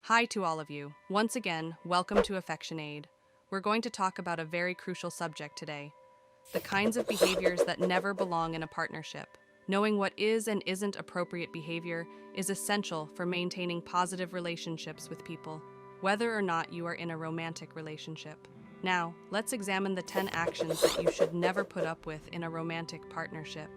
Hi to all of you. Once again, welcome to Affection Aid. We're going to talk about a very crucial subject today: the kinds of behaviors that never belong in a partnership. Knowing what is and isn't appropriate behavior is essential for maintaining positive relationships with people, whether or not you are in a romantic relationship. Now, let's examine the 10 actions that you should never put up with in a romantic partnership.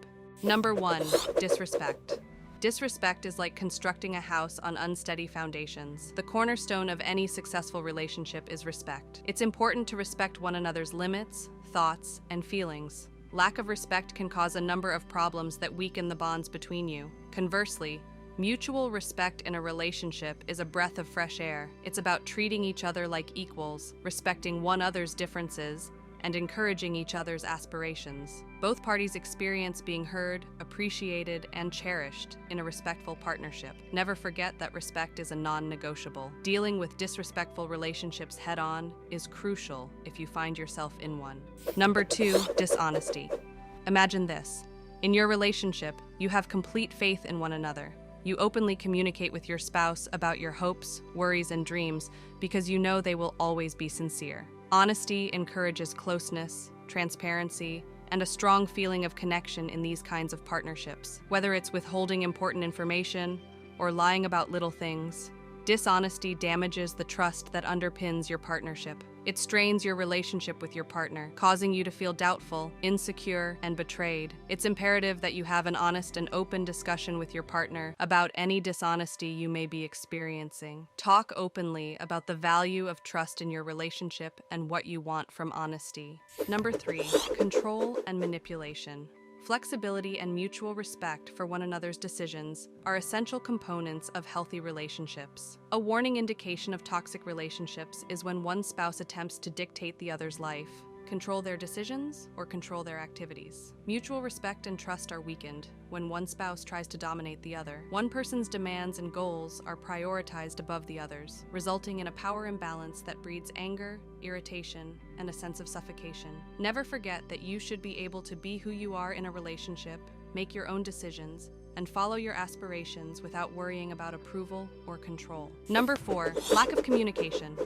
Number 1, disrespect. Disrespect is like constructing a house on unsteady foundations. The cornerstone of any successful relationship is respect. It's important to respect one another's limits, thoughts, and feelings. Lack of respect can cause a number of problems that weaken the bonds between you. Conversely, mutual respect in a relationship is a breath of fresh air. It's about treating each other like equals, respecting one another's differences, and encouraging each other's aspirations. Both parties experience being heard, appreciated, and cherished in a respectful partnership. Never forget that respect is a non-negotiable. Dealing with disrespectful relationships head-on is crucial if you find yourself in one. Number 2, dishonesty. Imagine this. In your relationship, you have complete faith in one another. You openly communicate with your spouse about your hopes, worries, and dreams because you know they will always be sincere. Honesty encourages closeness, transparency, and a strong feeling of connection in these kinds of partnerships. Whether it's withholding important information or lying about little things, dishonesty damages the trust that underpins your partnership. It strains your relationship with your partner, causing you to feel doubtful, insecure, and betrayed. It's imperative that you have an honest and open discussion with your partner about any dishonesty you may be experiencing. Talk openly about the value of trust in your relationship and what you want from honesty. Number 3, control and manipulation. Flexibility and mutual respect for one another's decisions are essential components of healthy relationships. A warning indication of toxic relationships is when one spouse attempts to dictate the other's life, control their decisions, or control their activities. Mutual respect and trust are weakened when one spouse tries to dominate the other. One person's demands and goals are prioritized above the others, resulting in a power imbalance that breeds anger, irritation, and a sense of suffocation. Never forget that you should be able to be who you are in a relationship, make your own decisions, and follow your aspirations without worrying about approval or control. Number 4, lack of communication.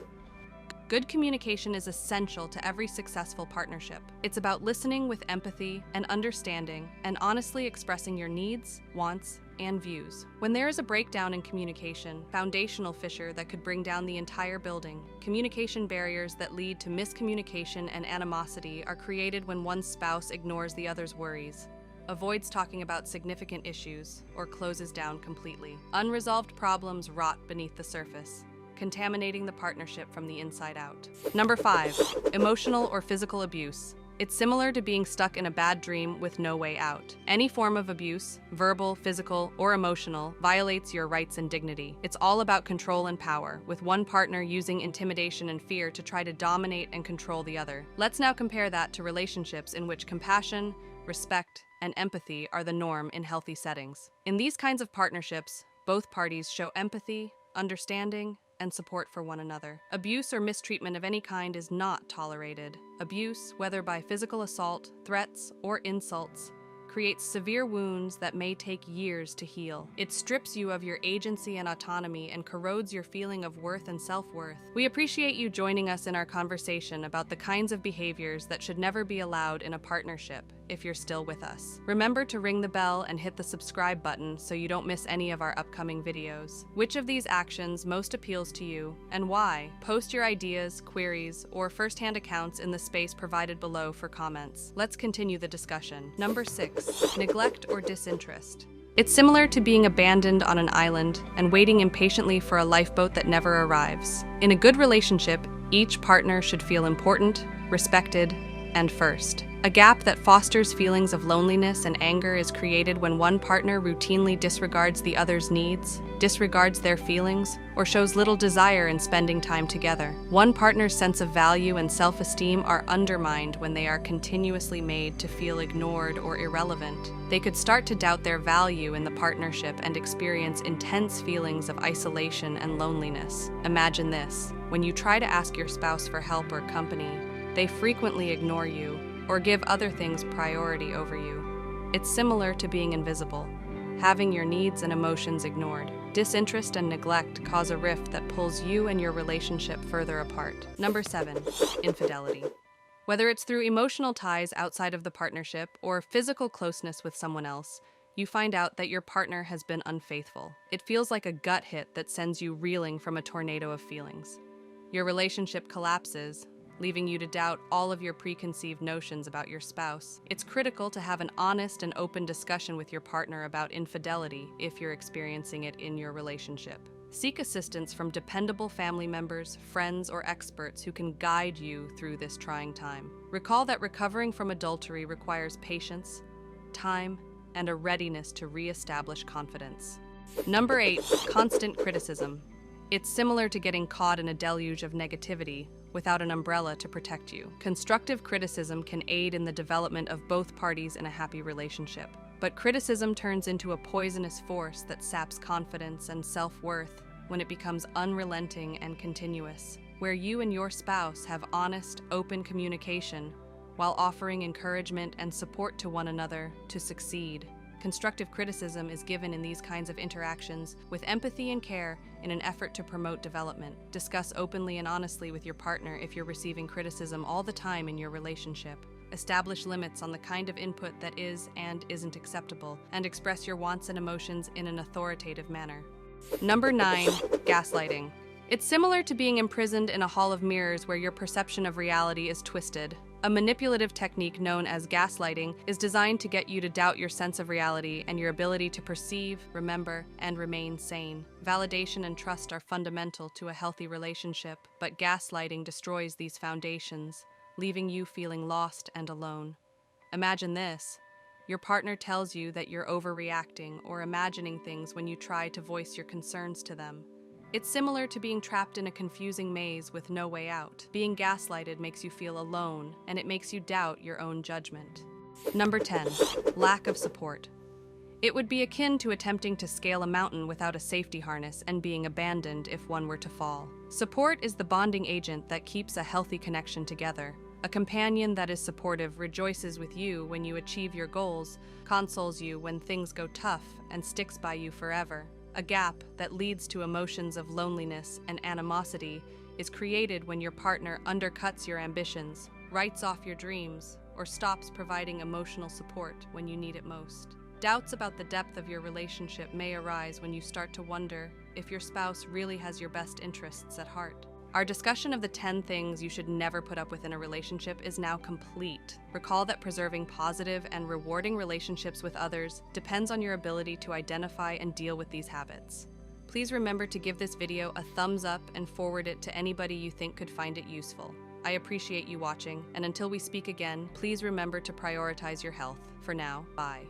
Good communication is essential to every successful partnership. It's about listening with empathy and understanding and honestly expressing your needs, wants, and views. When there is a breakdown in communication, foundational fissure that could bring down the entire building, communication barriers that lead to miscommunication and animosity are created when one spouse ignores the other's worries, avoids talking about significant issues, or closes down completely. Unresolved problems rot beneath the surface, contaminating the partnership from the inside out. Number 5, emotional or physical abuse. It's similar to being stuck in a bad dream with no way out. Any form of abuse, verbal, physical, or emotional, violates your rights and dignity. It's all about control and power, with one partner using intimidation and fear to try to dominate and control the other. Let's now compare that to relationships in which compassion, respect, and empathy are the norm in healthy settings. In these kinds of partnerships, both parties show empathy, understanding, and support for one another. Abuse or mistreatment of any kind is not tolerated. Abuse, whether by physical assault, threats, or insults, creates severe wounds that may take years to heal. It strips you of your agency and autonomy and corrodes your feeling of worth and self-worth. We appreciate you joining us in our conversation about the kinds of behaviors that should never be allowed in a partnership. If you're still with us, remember to ring the bell and hit the subscribe button so you don't miss any of our upcoming videos. Which of these actions most appeals to you and why? Post your ideas, queries, or first-hand accounts in the space provided below for comments. Let's continue the discussion. Number 6, neglect or disinterest. It's similar to being abandoned on an island and waiting impatiently for a lifeboat that never arrives. In a good relationship, each partner should feel important, respected, and first. A gap that fosters feelings of loneliness and anger is created when one partner routinely disregards the other's needs, disregards their feelings, or shows little desire in spending time together. One partner's sense of value and self-esteem are undermined when they are continuously made to feel ignored or irrelevant. They could start to doubt their value in the partnership and experience intense feelings of isolation and loneliness. Imagine this: when you try to ask your spouse for help or company, they frequently ignore you or give other things priority over you. It's similar to being invisible. having your needs and emotions ignored. Disinterest and neglect cause a rift that pulls you and your relationship further apart. Number 7, infidelity. Whether it's through emotional ties outside of the partnership or physical closeness with someone else, you find out that your partner has been unfaithful. It feels like a gut hit that sends you reeling from a tornado of feelings. Your relationship collapses, leaving you to doubt all of your preconceived notions about your spouse. It's critical to have an honest and open discussion with your partner about infidelity if you're experiencing it in your relationship. Seek assistance from dependable family members, friends, or experts who can guide you through this trying time. Recall that recovering from adultery requires patience, time, and a readiness to re-establish confidence. Number 8, constant criticism. It's similar to getting caught in a deluge of negativity without an umbrella to protect you. Constructive criticism can aid in the development of both parties in a happy relationship. But criticism turns into a poisonous force that saps confidence and self-worth when it becomes unrelenting and continuous. Where you and your spouse have honest, open communication while offering encouragement and support to one another to succeed. Constructive criticism is given in these kinds of interactions with empathy and care in an effort to promote development. Discuss openly and honestly with your partner if you're receiving criticism all the time in your relationship. Establish limits on the kind of input that is and isn't acceptable, and express your wants and emotions in an authoritative manner. Number 9, gaslighting. It's similar to being imprisoned in a hall of mirrors where your perception of reality is twisted. A manipulative technique known as gaslighting is designed to get you to doubt your sense of reality and your ability to perceive, remember, and remain sane. Validation and trust are fundamental to a healthy relationship, but gaslighting destroys these foundations, leaving you feeling lost and alone. Imagine this. Your partner tells you that you're overreacting or imagining things when you try to voice your concerns to them. It's similar to being trapped in a confusing maze with no way out. Being gaslighted makes you feel alone, and it makes you doubt your own judgment. Number 10, lack of support. It would be akin to attempting to scale a mountain without a safety harness and being abandoned if one were to fall. Support is the bonding agent that keeps a healthy connection together. A companion that is supportive rejoices with you when you achieve your goals, consoles you when things go tough, and sticks by you forever. A gap that leads to emotions of loneliness and animosity is created when your partner undercuts your ambitions, writes off your dreams, or stops providing emotional support when you need it most. Doubts about the depth of your relationship may arise when you start to wonder if your spouse really has your best interests at heart. Our discussion of the 10 things you should never put up with in a relationship is now complete. Recall that preserving positive and rewarding relationships with others depends on your ability to identify and deal with these habits. Please remember to give this video a thumbs up and forward it to anybody you think could find it useful. I appreciate you watching, and until we speak again, please remember to prioritize your health. For now, bye.